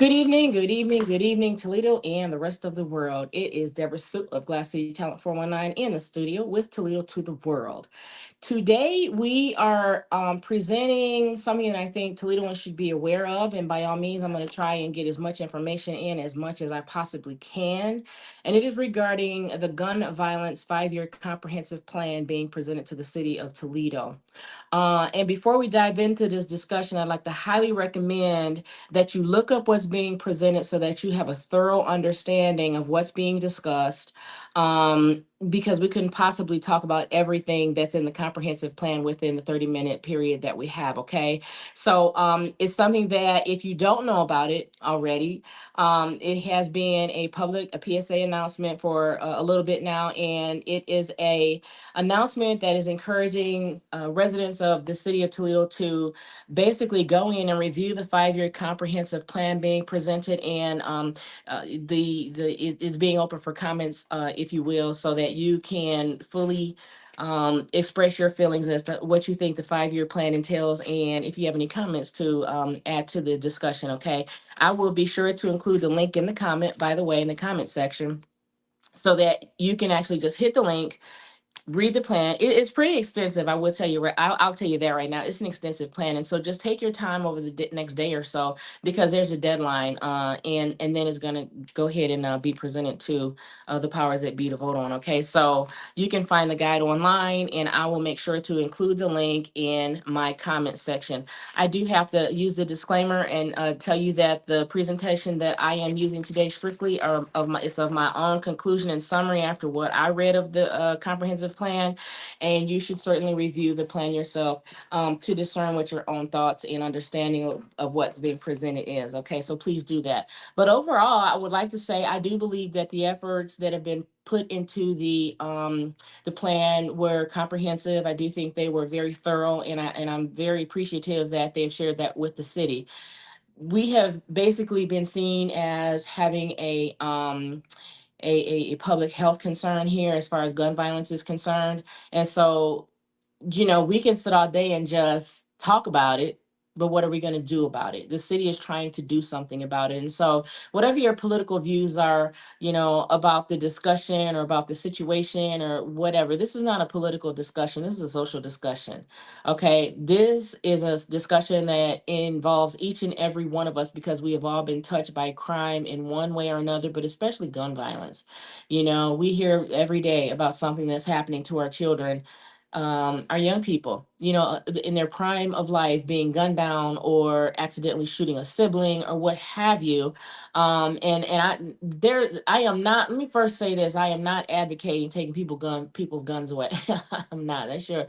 Good evening, Toledo and the rest of the world. It is DebraSue of Glass City Talent 419 in the studio with Toledo to the world. Today, we are presenting something that I think Toledoans should be aware of. And by all means, I'm going to try and get as much information in as much as I possibly can. And it is regarding the gun violence 5 year comprehensive plan being presented to the city of Toledo. And before we dive into this discussion, I'd like to highly recommend that you look up what's being presented so that you have a thorough understanding of what's being discussed. Because we couldn't possibly talk about everything that's in the comprehensive plan within the 30-minute period that we have. Okay. So it's something that if you don't know about it already, it has been a PSA announcement for a little bit now, and it is a announcement that is encouraging residents of the city of Toledo to basically go in and review the 5 year comprehensive plan being presented, and it is being open for comments, if you will, so that you can fully express your feelings as to what you think the 5 year plan entails, and if you have any comments to add to the discussion. Okay, I will be sure to include the link in the comment, by the way, in the comment section, so that you can actually just hit the link, read the plan. It's pretty extensive. I will tell you, I'll tell you that right now. It's an extensive plan, and so just take your time over the next day or so, because there's a deadline, and then it's gonna go ahead and be presented to the powers that be to vote on. Okay, so you can find the guide online, and I will make sure to include the link in my comment section. I do have to use the disclaimer and tell you that the presentation that I am using today strictly are it's of my own conclusion and summary after what I read of the comprehensive plan, and you should certainly review the plan yourself to discern what your own thoughts and understanding of what's being presented is. Okay, so please do that. But overall, I would like to say I do believe that the efforts that have been put into the plan were comprehensive. I do think they were very thorough, and I'm very appreciative that they've shared that with the city. We have basically been seen as having a public health concern here as far as gun violence is concerned. And so, we can sit all day and just talk about it, but what are we going to do about it? The city is trying to do something about it. And so, whatever your political views are, about the discussion or about the situation or whatever, this is not a political discussion. This is a social discussion. Okay. This is a discussion that involves each and every one of us, because we have all been touched by crime in one way or another, but especially gun violence. We hear every day about something that's happening to our children, our young people, in their prime of life, being gunned down or accidentally shooting a sibling or what have you. I am not. Let me first say this: I am not advocating taking people's guns away. I'm not. Your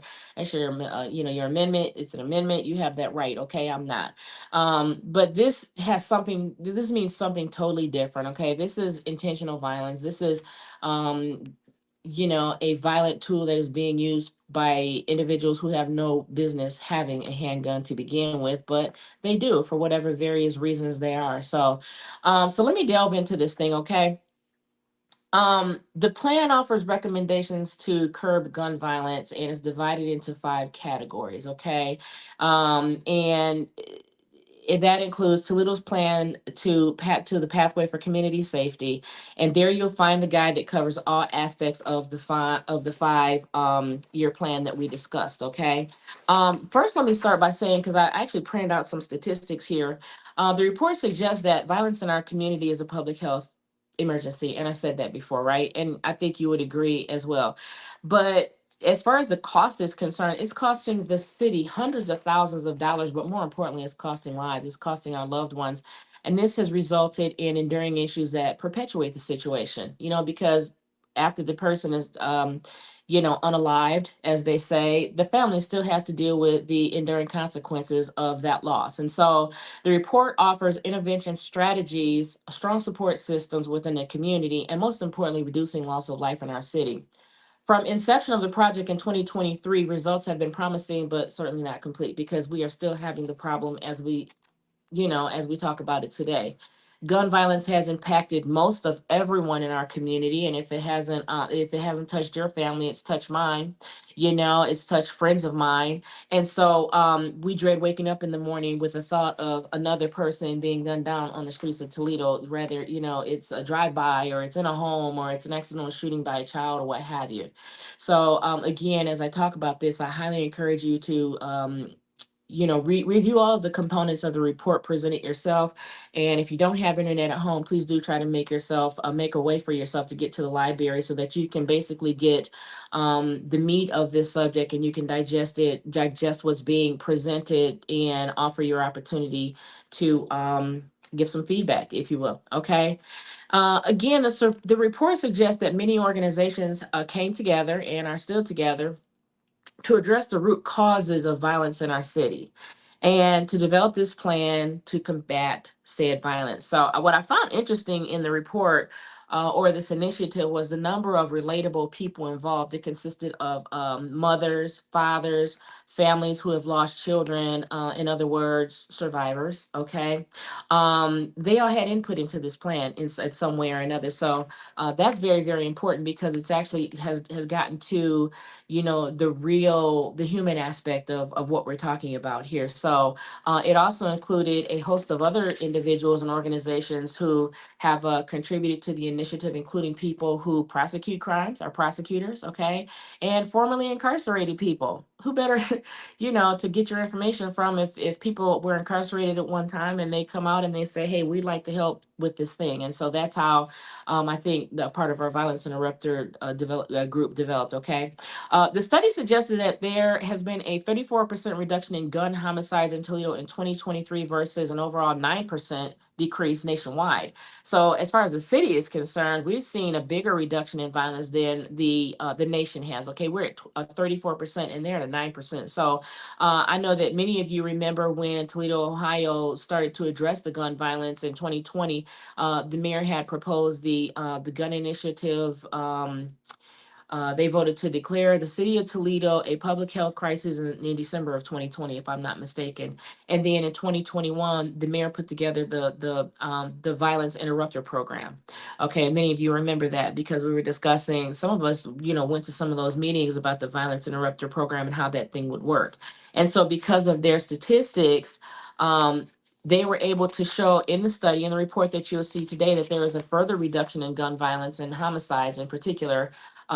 amendment. It's an amendment. You have that right. Okay, I'm not. But this has something. This means something totally different. Okay, this is intentional violence. This is a violent tool that is being used by individuals who have no business having a handgun to begin with, but they do for whatever various reasons they are. So let me delve into this thing, okay? The plan offers recommendations to curb gun violence and is divided into 5 categories, okay? And that includes Toledo's plan to the pathway for community safety, and there you'll find the guide that covers all aspects of the 5 year plan that we discussed. Okay, first let me start by saying, because I actually printed out some statistics here. The report suggests that violence in our community is a public health emergency, and I said that before, right? And I think you would agree as well. But as far as the cost is concerned, it's costing the city hundreds of thousands of dollars, but more importantly, it's costing lives, it's costing our loved ones. And this has resulted in enduring issues that perpetuate the situation, because after the person is, unalived, as they say, the family still has to deal with the enduring consequences of that loss. And so the report offers intervention strategies, strong support systems within the community, and most importantly, reducing loss of life in our city. From inception of the project in 2023, results have been promising, but certainly not complete, because we are still having the problem as we talk about it today. gun violence has impacted most of everyone in our community, and if it hasn't touched your family, it's touched mine. It's touched friends of mine. And so we dread waking up in the morning with the thought of another person being gunned down on the streets of Toledo, rather it's a drive-by, or it's in a home, or it's an accidental shooting by a child, or what have you. So again, as I talk about this, I highly encourage you to review all of the components of the report, present it yourself. And if you don't have internet at home, please do try to make a way for yourself to get to the library, so that you can basically get the meat of this subject, and you can digest what's being presented, and offer your opportunity to give some feedback, if you will. Okay. Again, the report suggests that many organizations came together and are still together to address the root causes of violence in our city, and to develop this plan to combat said violence. So, what I found interesting in the report, or this initiative, was the number of relatable people involved. It consisted of mothers, fathers, families who have lost children, in other words, survivors. Okay. They all had input into this plan in some way or another. So, that's very, very important, because it's actually has gotten to the human aspect of what we're talking about here. So it also included a host of other individuals and organizations who have contributed to the initiative, including people who prosecute crimes, are prosecutors, okay, and formerly incarcerated people. Who better to get your information from, if people were incarcerated at one time and they come out and they say, hey, we'd like to help with this thing. And so that's how I think the part of our violence interrupter group developed. Okay. The study suggested that there has been a 34% reduction in gun homicides in Toledo in 2023 versus an overall 9% decrease nationwide. So, as far as the city is concerned, we've seen a bigger reduction in violence than the nation has. Okay, we're at 34%, and they're at 9%. So, I know that many of you remember when Toledo, Ohio, started to address the gun violence in 2020. The mayor had proposed the gun initiative. They voted to declare the city of Toledo a public health crisis in December of 2020, if I'm not mistaken. And then in 2021, the mayor put together the violence interrupter program. Okay, many of you remember that, because we were discussing. Some of us, went to some of those meetings about the violence interrupter program and how that thing would work. And so, because of their statistics, they were able to show in the study, in the report that you'll see today, that there is a further reduction in gun violence and homicides in particular,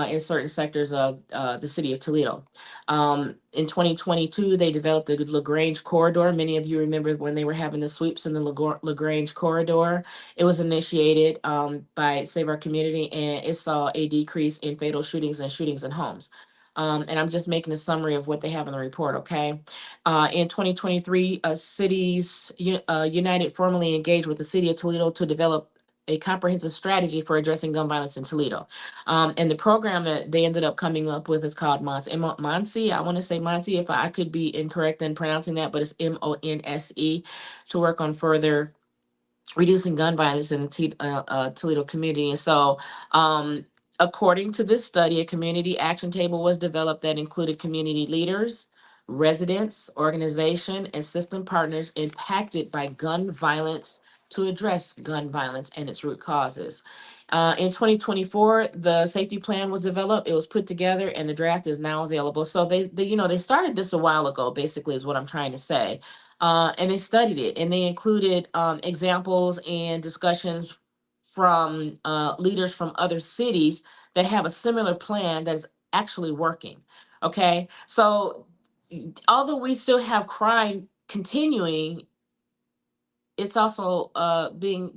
in certain sectors of the city of Toledo. In 2022, they developed the LaGrange corridor. Many of you remember when they were having the sweeps in the LaGrange corridor. It was initiated by Save Our Community, and it saw a decrease in fatal shootings and shootings in homes. And I'm just making a summary of what they have in the report, okay? In 2023, Cities United formally engaged with the city of Toledo to develop a comprehensive strategy for addressing gun violence in Toledo. And the program that they ended up coming up with is called MONSE. I want to say MONSE, if I could be incorrect in pronouncing that, but it's MONSE, to work on further reducing gun violence in the Toledo community. And so, according to this study, a community action table was developed that included community leaders, residents, organization, and system partners impacted by gun violence to address gun violence and its root causes. In 2024, the safety plan was developed. It was put together, and the draft is now available. So they started this a while ago. Basically, is what I'm trying to say. And they studied it, and they included examples and discussions from leaders from other cities that have a similar plan that is actually working. Okay, so although we still have crime continuing, it's also being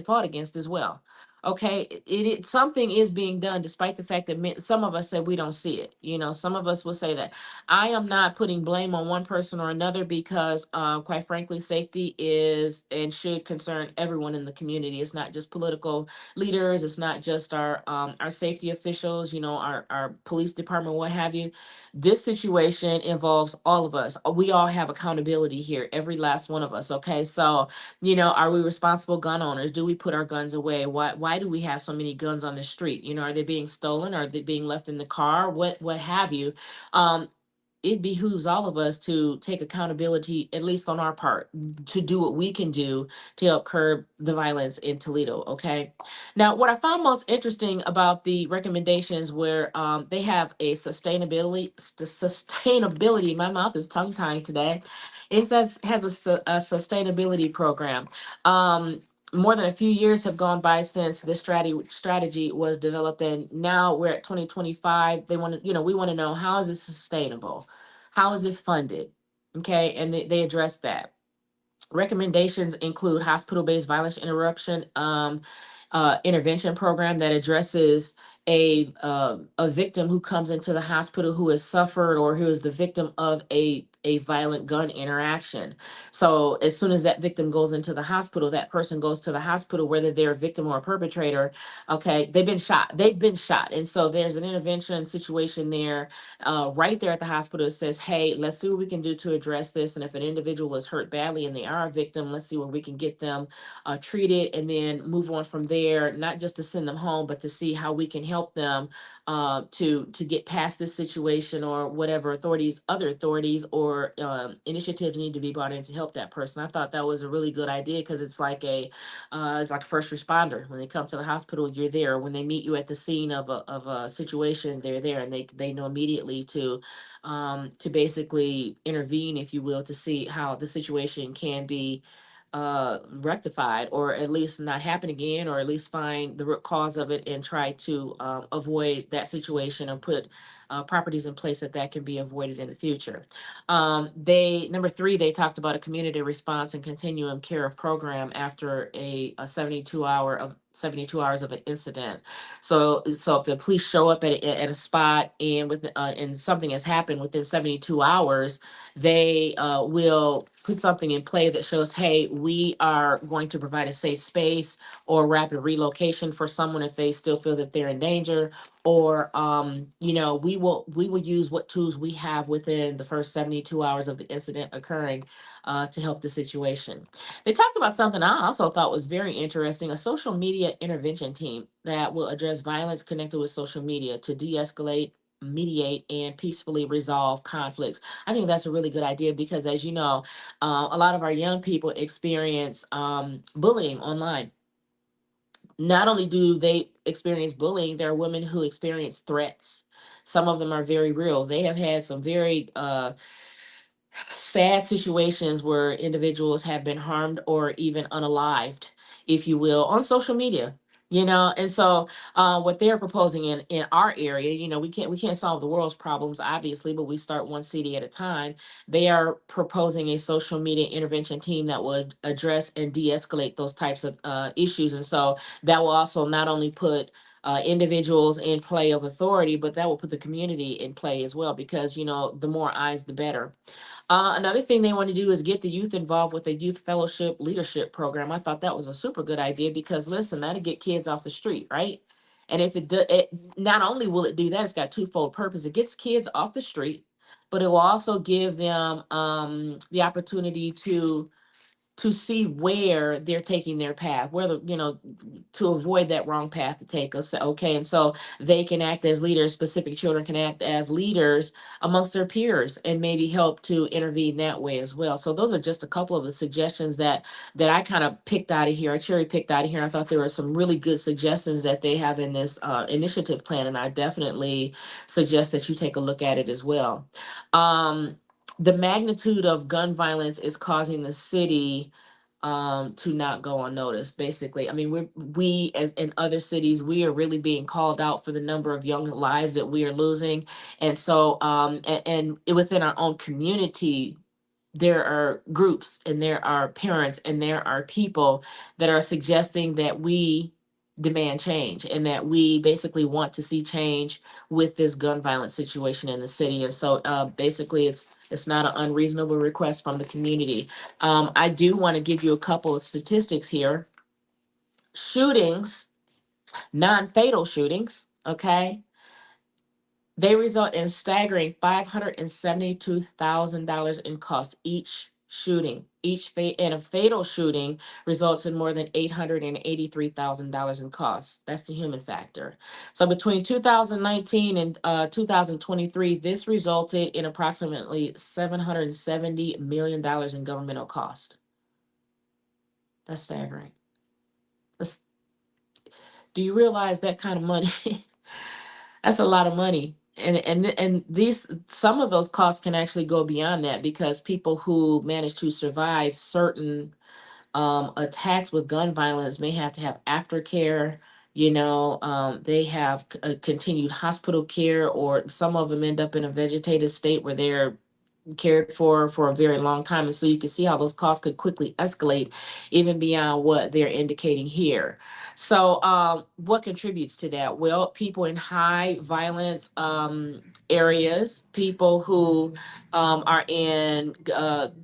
fought against as well. Okay, something is being done, despite the fact that some of us say we don't see it. Some of us will say that. I am not putting blame on one person or another, because quite frankly, safety is and should concern everyone in the community. It's not just political leaders. It's not just our safety officials. Our police department, what have you. This situation involves all of us. We all have accountability here, every last one of us. Okay, so are we responsible gun owners? Do we put our guns away? Why do we have so many guns on the street? Are they being stolen? Are they being left in the car? What have you? it behooves all of us to take accountability, at least on our part, to do what we can do to help curb the violence in Toledo. Okay. Now, what I found most interesting about the recommendations where they have a sustainability. My mouth is tongue tying today. It says has a sustainability program. More than a few years have gone by since this strategy was developed, and now we're at 2025. They want to, we want to know, how is it sustainable, how is it funded, okay, and they address that. Recommendations include hospital-based violence interruption intervention program that addresses a victim who comes into the hospital who has suffered or who is the victim of a violent gun interaction. So as soon as that victim goes into the hospital, that person goes to the hospital, whether they're a victim or a perpetrator. Okay, they've been shot, and so there's an intervention situation there, right there at the hospital. It says, hey, let's see what we can do to address this. And if an individual is hurt badly and they are a victim, let's see where we can get them treated and then move on from there, not just to send them home, but to see how we can help them to get past this situation, or whatever other authorities or initiatives need to be brought in to help that person. I thought that was a really good idea, because it's like a first responder. When they come to the hospital, you're there. When they meet you at the scene of a situation, they're there, and they know immediately to basically intervene, if you will, to see how the situation can be rectified, or at least not happen again, or at least find the root cause of it and try to avoid that situation, and put properties in place that can be avoided in the future. They Number three, they talked about a community response and continuum care of program after a 72 hours of an incident. So if the police show up at a spot, and something has happened within 72 hours, they will put something in play that shows, hey, we are going to provide a safe space or rapid relocation for someone if they still feel that they're in danger, or we will use what tools we have within the first 72 hours of the incident occurring to help the situation. They talked about something I also thought was very interesting: a social media intervention team that will address violence connected with social media to de-escalate, mediate, and peacefully resolve conflicts. I think that's a really good idea, because, as you know, a lot of our young people experience bullying online. Not only do they experience bullying, there are women who experience threats. Some of them are very real. They have had some very sad situations where individuals have been harmed or even unalived, if you will, on social media. And so what they're proposing in our area, we can't solve the world's problems, obviously, but we start one city at a time. They are proposing a social media intervention team that would address and de-escalate those types of issues. And so that will also not only put individuals in play of authority, but that will put the community in play as well, because the more eyes, the better. Another thing they want to do is get the youth involved with a youth fellowship leadership program. I thought that was a super good idea, because listen, that'll get kids off the street, right? And if it not only will it do that, it's got twofold purpose. It gets kids off the street, but it will also give them the opportunity to see where they're taking their path, whether, to avoid that wrong path to take us. Okay. And so they can act as leaders, specific children can act as leaders amongst their peers, and maybe help to intervene that way as well. So those are just a couple of the suggestions that I kind of picked out of here. I cherry picked out of here. I thought there were some really good suggestions that they have in this initiative plan. And I definitely suggest that you take a look at it as well. The magnitude of gun violence is causing the city to not go unnoticed. Basically, I mean, we as in other cities, we are really being called out for the number of young lives that we are losing. And so and within our own community, there are groups, and there are parents, and there are people that are suggesting that we demand change, and that we basically want to see change with this gun violence situation in the city. And so basically, it's not an unreasonable request from the community. I do want to give you a couple of statistics here. Shootings, non-fatal shootings, okay, they result in staggering $572,000 in cost each shooting. And a fatal shooting results in more than $883,000 in costs. That's the human factor. So between 2019 and 2023, this resulted in approximately $770 million in governmental cost. That's staggering. That's, do you realize that kind of money? That's a lot of money. And these, some of those costs can actually go beyond that, because people who manage to survive certain attacks with gun violence may have to have aftercare. They have continued hospital care, or some of them end up in a vegetative state where they're cared for a very long time. And so you can see how those costs could quickly escalate even beyond what they're indicating here. So what contributes to that? Well, people in high violence areas, people who are in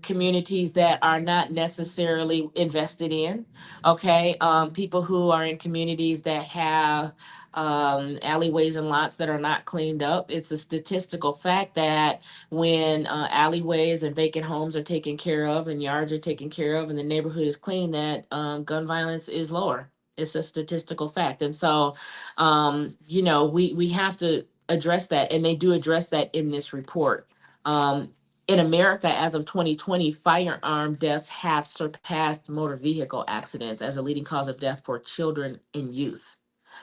communities that are not necessarily invested in, okay? People who are in communities that have alleyways and lots that are not cleaned up. It's a statistical fact that when alleyways and vacant homes are taken care of and yards are taken care of and the neighborhood is clean, that gun violence is lower. It's a statistical fact. And so, we have to address that. And they do address that in this report. In America, as of 2020, firearm deaths have surpassed motor vehicle accidents as a leading cause of death for children and youth.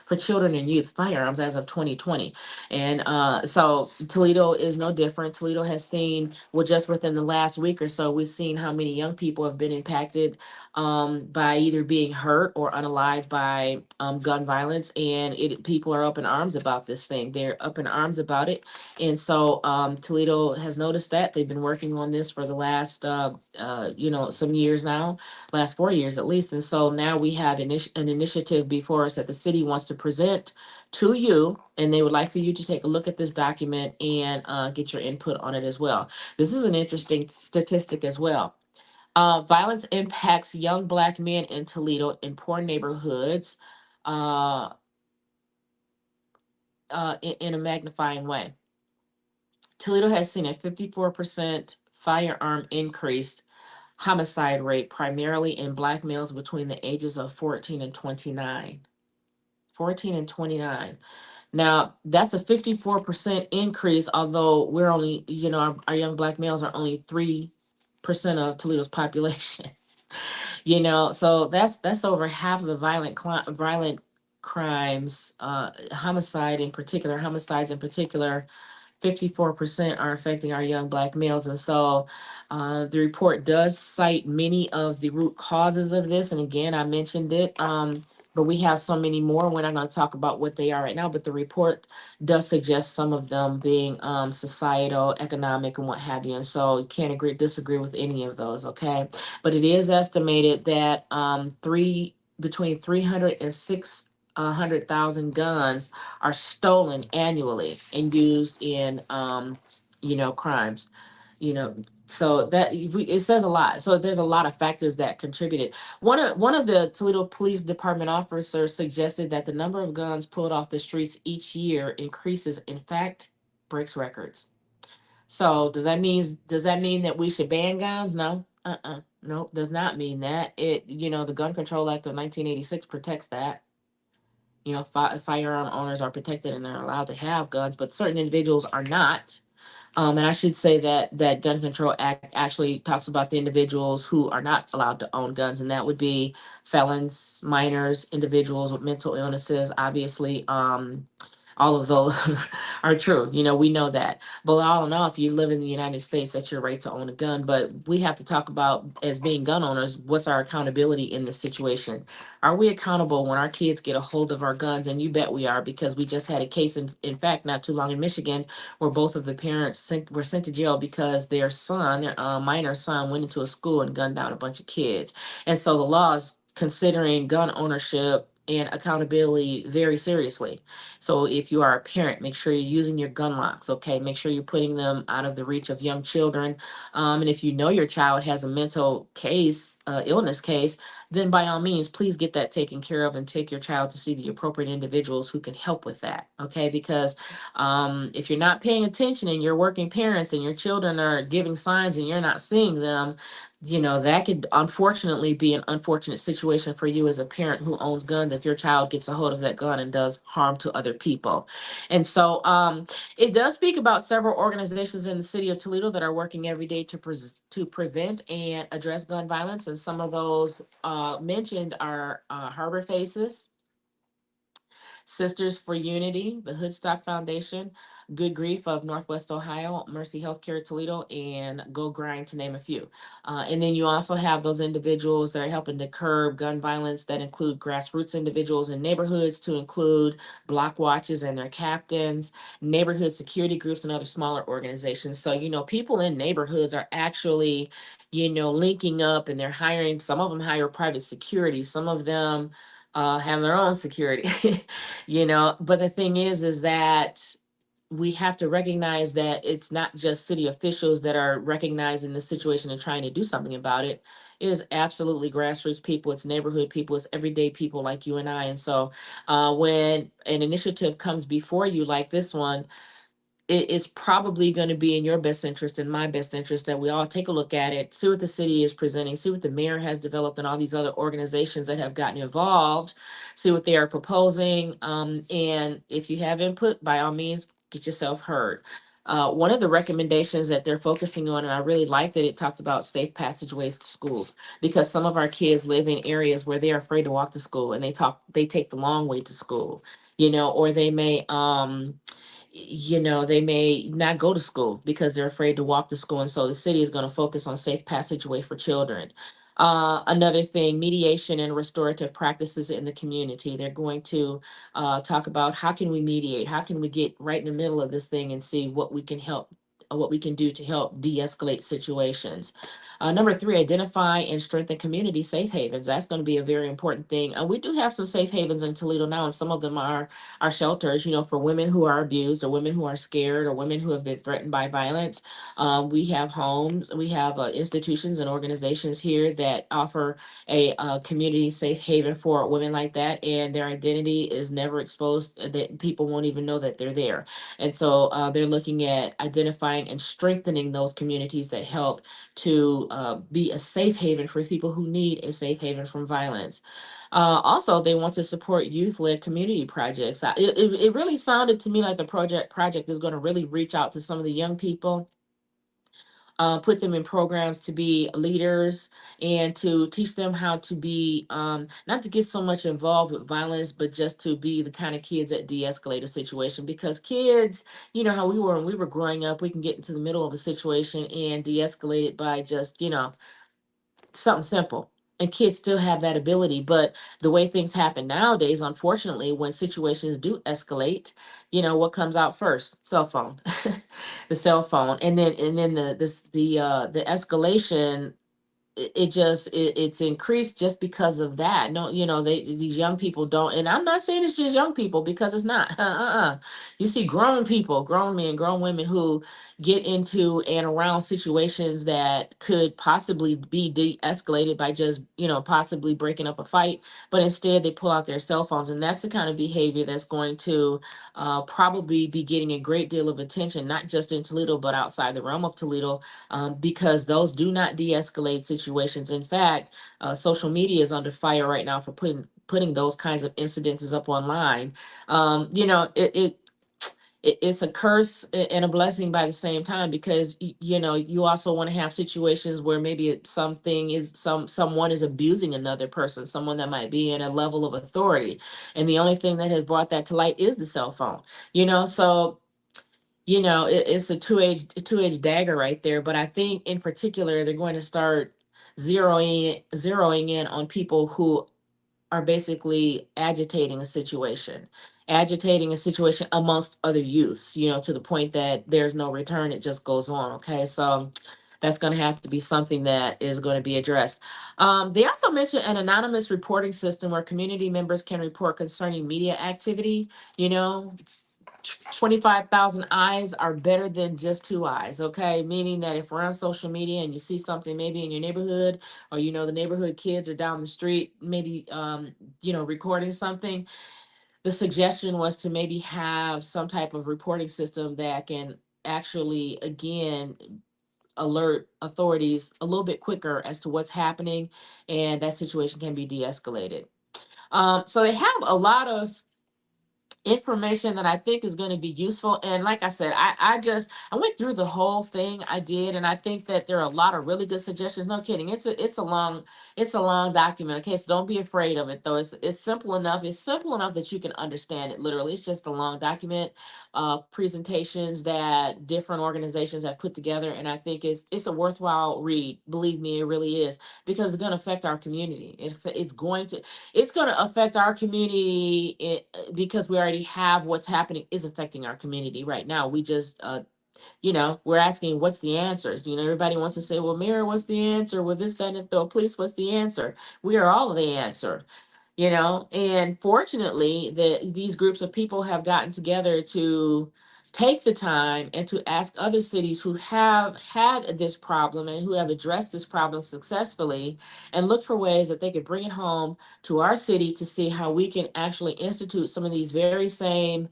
For children and youth, firearms as of 2020. And so Toledo is no different. Toledo has seen, well, just within the last week or so, we've seen how many young people have been impacted by either being hurt or unalived by gun violence. And people are up in arms about this thing. They're up in arms about it. And so Toledo has noticed that. They've been working on this for the last, some years now, last 4 years at least. And so now we have an initiative before us that the city wants to present to you, and they would like for you to take a look at this document and get your input on it as well. This is an interesting statistic as well. Violence impacts young Black men in Toledo in poor neighborhoods uh, in a magnifying way. Toledo has seen a 54% firearm increase homicide rate, primarily in Black males between the ages of 14 and 29. 14 and 29. Now, that's a 54% increase, although we're only, our young Black males are only 3% of Toledo's population. So that's over half of the violent crimes, homicides in particular, 54% are affecting our young Black males. And so the report does cite many of the root causes of this. And again, I mentioned it, but we have so many more. We're not going to talk about what they are right now, but the report does suggest some of them being societal, economic, and what have you. And so you can't disagree with any of those, okay? But it is estimated that between 300 and 600,000 guns are stolen annually and used in crimes. you know so it says a lot. So there's a lot of factors that contributed. One of the Toledo Police Department officers suggested that the number of guns pulled off the streets each year increases, in fact breaks records. So does that mean that we should ban guns? No. No, does not mean that. The Gun Control Act of 1986 protects that. Firearm owners are protected and they're allowed to have guns, but certain individuals are not. And I should say that Gun Control Act actually talks about the individuals who are not allowed to own guns, and that would be felons, minors, individuals with mental illnesses. Obviously, all of those are true. We know that. But I don't know, if you live in the United States, that's your right to own a gun. But we have to talk about, as being gun owners, what's our accountability in this situation? Are we accountable when our kids get a hold of our guns? And you bet we are, because we just had a case, in fact, not too long in Michigan, where both of the parents were sent to jail because their minor son, went into a school and gunned down a bunch of kids. And so the law is considering gun ownership and accountability very seriously. So if you are a parent, make sure you're using your gun locks, okay? Make sure you're putting them out of the reach of young children. And if you know your child has a mental case, illness case, then by all means, please get that taken care of and take your child to see the appropriate individuals who can help with that, okay? Because if you're not paying attention and you're working parents and your children are giving signs and you're not seeing them, That could unfortunately be an unfortunate situation for you as a parent who owns guns if your child gets a hold of that gun and does harm to other people. And so it does speak about several organizations in the city of Toledo that are working every day to prevent and address gun violence. And some of those mentioned are Harbor Faces, Sisters for Unity, the Hoodstock Foundation, Good Grief of Northwest Ohio, Mercy Healthcare Toledo, and Go Grind, to name a few. And then you also have those individuals that are helping to curb gun violence that include grassroots individuals in neighborhoods, to include block watches and their captains, neighborhood security groups, and other smaller organizations. So, people in neighborhoods are actually, linking up, and they're hiring, some of them hire private security, some of them have their own security. But the thing is that we have to recognize that it's not just city officials that are recognizing the situation and trying to do something about it. It is absolutely grassroots people, it's neighborhood people, it's everyday people like you and I. And so when an initiative comes before you like this one, it is probably going to be in your best interest and my best interest that we all take a look at it, see what the city is presenting, see what the mayor has developed, and all these other organizations that have gotten involved, see what they are proposing. And if you have input, by all means, get yourself heard. One of the recommendations that they're focusing on, and I really like that it talked about safe passageways to schools, because some of our kids live in areas where they're afraid to walk to school, and they take the long way to school, or they may not go to school because they're afraid to walk to school. And so the city is going to focus on safe passageway for children. Another thing, mediation and restorative practices in the community. They're going to talk about how can we mediate? How can we get right in the middle of this thing and see what we can do to help de-escalate situations. Number three, identify and strengthen community safe havens. That's going to be a very important thing. We do have some safe havens in Toledo now, and some of them are shelters, for women who are abused, or women who are scared, or women who have been threatened by violence. We have homes, we have institutions and organizations here that offer a community safe haven for women like that, and their identity is never exposed, that people won't even know that they're there. And so they're looking at identifying and strengthening those communities that help to be a safe haven for people who need a safe haven from violence. Also, they want to support youth-led community projects. It really sounded to me like the project is going to really reach out to some of the young people, put them in programs to be leaders, and to teach them how to be, not to get so much involved with violence, but just to be the kind of kids that de-escalate a situation. Because kids, you know how we were when we were growing up, we can get into the middle of a situation and de-escalate it by just, something simple. And kids still have that ability. But the way things happen nowadays, unfortunately, when situations do escalate, what comes out first? Cell phone. The cell phone. And then the escalation, it's increased just because of that. No, these young people don't, and I'm not saying it's just young people, because it's not. You see grown people, grown men, grown women, who get into and around situations that could possibly be de-escalated by just, possibly breaking up a fight, but instead they pull out their cell phones. And that's the kind of behavior that's going to probably be getting a great deal of attention, not just in Toledo, but outside the realm of Toledo, because those do not de-escalate situations. In fact, social media is under fire right now for putting those kinds of incidences up online. It's a curse and a blessing by the same time, because you also want to have situations where maybe someone is abusing another person, someone that might be in a level of authority, and the only thing that has brought that to light is the cell phone. So it's a two-edged dagger right there. But I think in particular they're going to start zeroing in on people who are basically agitating a situation amongst other youths, to the point that there's no return, it just goes on. Okay, so that's going to have to be something that is going to be addressed. They also mentioned an anonymous reporting system where community members can report concerning media activity. you know 25,000 eyes are better than just two eyes, okay? Meaning that if we're on social media and you see something maybe in your neighborhood, or the neighborhood kids are down the street, maybe recording something, the suggestion was to maybe have some type of reporting system that can actually, again, alert authorities a little bit quicker as to what's happening, and that situation can be de-escalated. So they have a lot of information that I think is going to be useful. And like I said, I went through the whole thing. I did, and I think that there are a lot of really good suggestions. No kidding. It's a long document. Okay, so don't be afraid of it though. It's simple enough. It's simple enough that you can understand it literally. It's just a long document, presentations that different organizations have put together, and I think it's a worthwhile read. Believe me, it really is, because it's going to affect our community. It's going to affect our community, because we already have what's happening is affecting our community right now. We just, we're asking what's the answers. Everybody wants to say, well, Mayor, what's the answer? Well, this, that, and the police, what's the answer? We are all the answer. And fortunately, these groups of people have gotten together to take the time and to ask other cities who have had this problem and who have addressed this problem successfully, and look for ways that they could bring it home to our city to see how we can actually institute some of these very same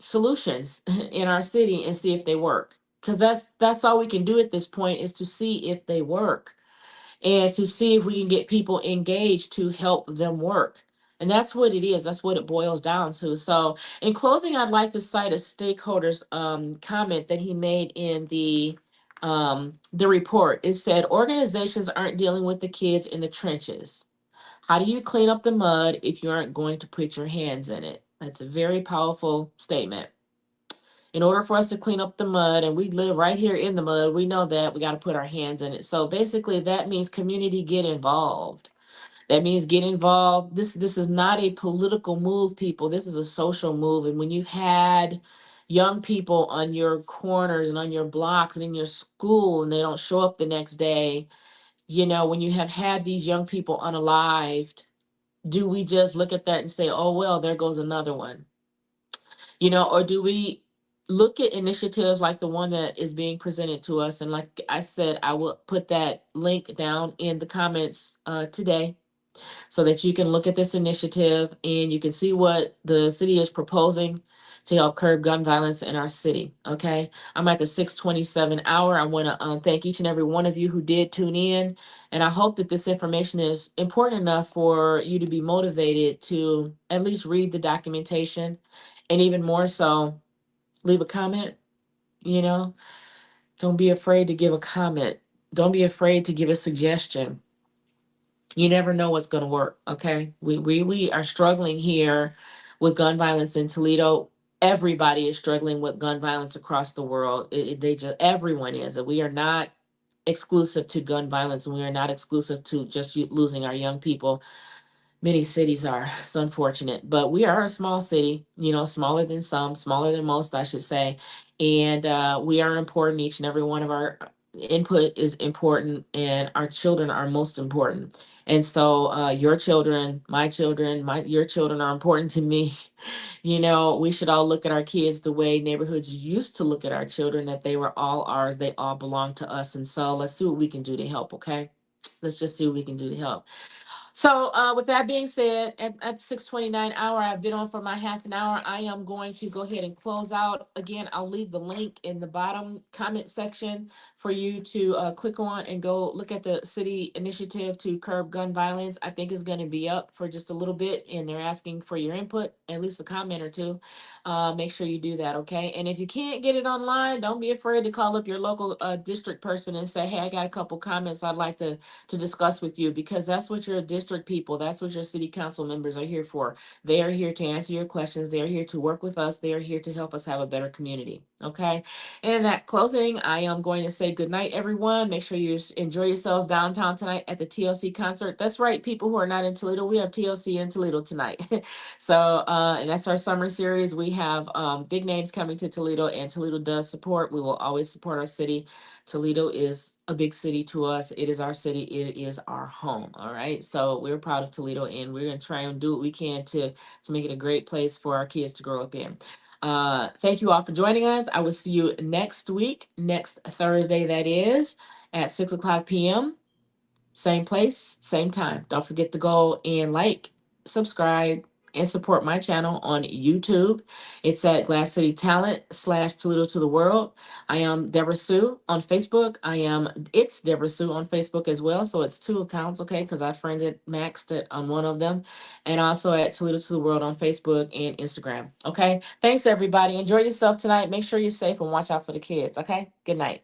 solutions in our city and see if they work. Because that's all we can do at this point, is to see if they work, and to see if we can get people engaged to help them work. And that's what it is. That's what it boils down to. So, in closing, I'd like to cite a stakeholder's comment that he made in the report. It said, organizations aren't dealing with the kids in the trenches. How do you clean up the mud if you aren't going to put your hands in it? That's a very powerful statement. In order for us to clean up the mud, and we live right here in the mud, we know that we got to put our hands in it. So basically, that means community get involved. That means get involved. This is not a political move, people. This is a social move. And when you've had young people on your corners and on your blocks and in your school, and they don't show up the next day, when you have had these young people unalived, do we just look at that and say, oh, well, there goes another one? Or do we look at initiatives like the one that is being presented to us? And like I said, I will put that link down in the comments today, so that you can look at this initiative and you can see what the city is proposing to help curb gun violence in our city. Okay, I'm at the 6:27 hour. I want to thank each and every one of you who did tune in, and I hope that this information is important enough for you to be motivated to at least read the documentation, and even more so, leave a comment. You know, don't be afraid to give a comment. Don't be afraid to give a suggestion. You never know what's going to work. Okay, we are struggling here with gun violence in Toledo. Everybody is struggling with gun violence across the world. They just, everyone is. We are not exclusive to gun violence, and we are not exclusive to just losing our young people. Many cities are. It's unfortunate, but we are a small city, smaller than some, smaller than most, I should say. And we are important. Each and every one of our input is important, and our children are most important. And so your children, my children, your children are important to me. We should all look at our kids the way neighborhoods used to look at our children, that they were all ours, they all belong to us. And so let's see what we can do to help, okay? Let's just see what we can do to help. So, with that being said, at 6:29 hour, I've been on for my half an hour. I am going to go ahead and close out. Again, I'll leave the link in the bottom comment section for you to click on and go look at the city initiative to curb gun violence. I think it's going to be up for just a little bit, and they're asking for your input, at least a comment or two. Make sure you do that, okay? And if you can't get it online, don't be afraid to call up your local district person and say, hey, I got a couple comments I'd like to discuss with you, because that's what your district people, that's what your city council members are here for. They are here to answer your questions. They are here to work with us. They are here to help us have a better community. Okay. And that closing, I am going to say good night, everyone. Make sure you enjoy yourselves downtown tonight at the TLC concert. That's right, people who are not in Toledo, we have TLC in Toledo tonight. So, and that's our summer series. We have big names coming to Toledo, and Toledo does support. We will always support our city. Toledo is a big city to us. It is our city. It is our home. All right. So we're proud of Toledo, and we're gonna try and do what we can to make it a great place for our kids to grow up in. Thank you all for joining us. I will see you next week, next Thursday, that is, at 6 o'clock p.m. Same place, same time. Don't forget to go and like, subscribe, and support my channel on YouTube. It's at Glass City Talent / Toledo to the World. I am DebraSue on Facebook. It's DebraSue on Facebook as well. So it's two accounts, okay? Because I friended maxed it on one of them. And also at Toledo to the World on Facebook and Instagram. Okay. Thanks, everybody. Enjoy yourself tonight. Make sure you're safe and watch out for the kids. Okay. Good night.